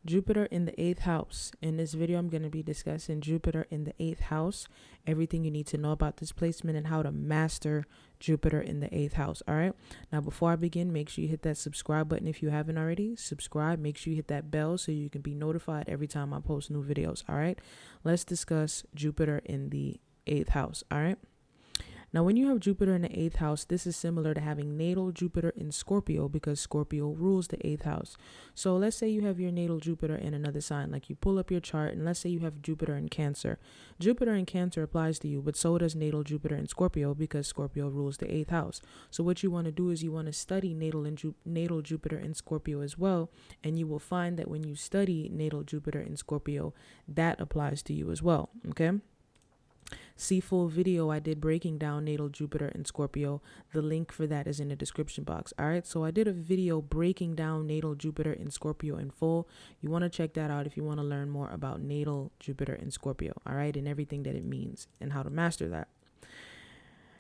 Jupiter in the 8th house. In this video, I'm going to be discussing Jupiter in the 8th house, everything you need to know about this placement and how to master Jupiter in the 8th house. All right. Now, before I begin, make sure you hit that subscribe button if you haven't already. Subscribe. Make sure you hit that bell so you can be notified every time I post new videos. All right. Let's discuss Jupiter in the 8th house. All right. Now, when you have Jupiter in the 8th house, this is similar to having natal Jupiter in Scorpio because Scorpio rules the 8th house. So let's say you have your natal Jupiter in another sign, like you pull up your chart and let's say you have Jupiter in Cancer. Jupiter in Cancer applies to you, but so does natal Jupiter in Scorpio because Scorpio rules the 8th house. So what you want to do is you want to study natal Jupiter in Scorpio as well. And you will find that when you study natal Jupiter in Scorpio, that applies to you as well. Okay. See full video I did breaking down natal Jupiter in Scorpio. The link for that is in the description box. All right. So I did a video breaking down natal Jupiter in Scorpio in full. You want to check that out if you want to learn more about natal Jupiter in Scorpio. All right. And everything that it means and how to master that.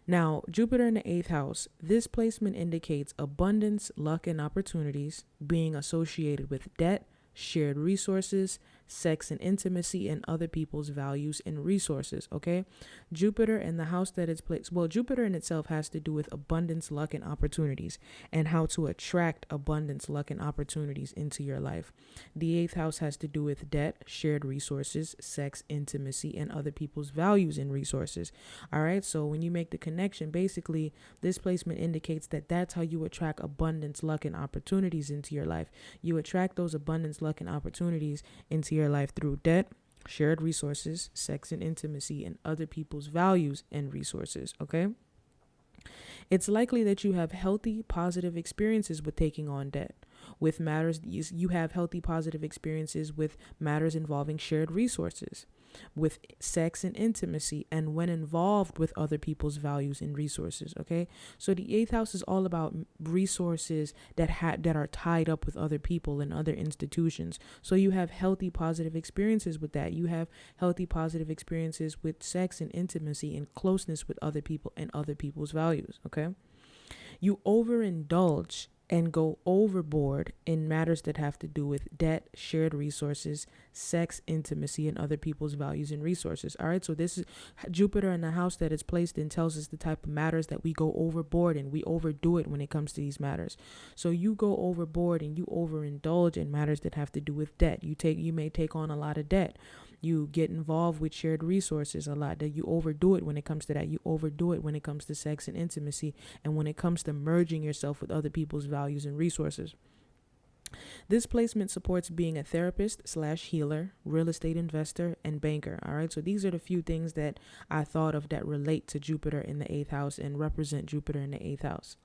Now, Jupiter in the 8th house, this placement indicates abundance, luck, and opportunities being associated with debt, shared resources, sex and intimacy, and other people's values and resources. Okay. Jupiter and the house that it's placed. Well, Jupiter in itself has to do with abundance, luck, and opportunities and how to attract abundance, luck, and opportunities into your life. The 8th house has to do with debt, shared resources, sex, intimacy, and other people's values and resources. All right. So when you make the connection, basically this placement indicates that that's how you attract abundance, luck, and opportunities into your life. You attract those abundance, luck, and opportunities into your life through debt, shared resources, sex and intimacy, and other people's values and resources. Okay. It's likely that you have healthy, positive experiences with taking on debt. With matters, you have healthy, positive experiences with matters involving shared resources, with sex and intimacy, and when involved with other people's values and resources. Okay. So the 8th house is all about resources that are tied up with other people and other institutions. So you have healthy, positive experiences with that. You have healthy, positive experiences with sex and intimacy and closeness with other people and other people's values. Okay. You overindulge and go overboard in matters that have to do with debt, shared resources, sex, intimacy, and other people's values and resources. All right. So this is Jupiter in the house that it's placed in tells us the type of matters that we go overboard and we overdo it when it comes to these matters. So you go overboard and you overindulge in matters that have to do with debt. You may take on a lot of debt. You get involved with shared resources a lot, that you overdo it when it comes to that. You overdo it when it comes to sex and intimacy, and when it comes to merging yourself with other people's values and resources. This placement supports being a therapist/healer, real estate investor, and banker. All right. So these are the few things that I thought of that relate to Jupiter in the 8th house and represent Jupiter in the 8th house.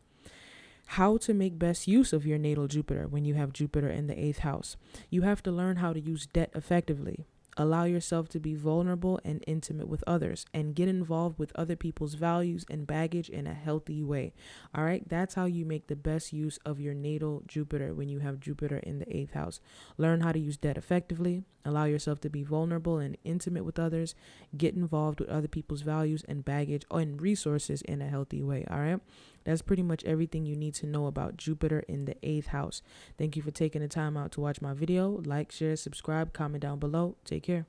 How to make best use of your natal Jupiter when you have Jupiter in the 8th house. You have to learn how to use debt effectively. Allow yourself to be vulnerable and intimate with others and get involved with other people's values and baggage in a healthy way. All right. That's how you make the best use of your natal Jupiter when you have Jupiter in the 8th house. Learn how to use debt effectively. Allow yourself to be vulnerable and intimate with others. Get involved with other people's values and baggage and resources in a healthy way. All right. That's pretty much everything you need to know about Jupiter in the 8th house. Thank you for taking the time out to watch my video. Like, share, subscribe, comment down below. Take care.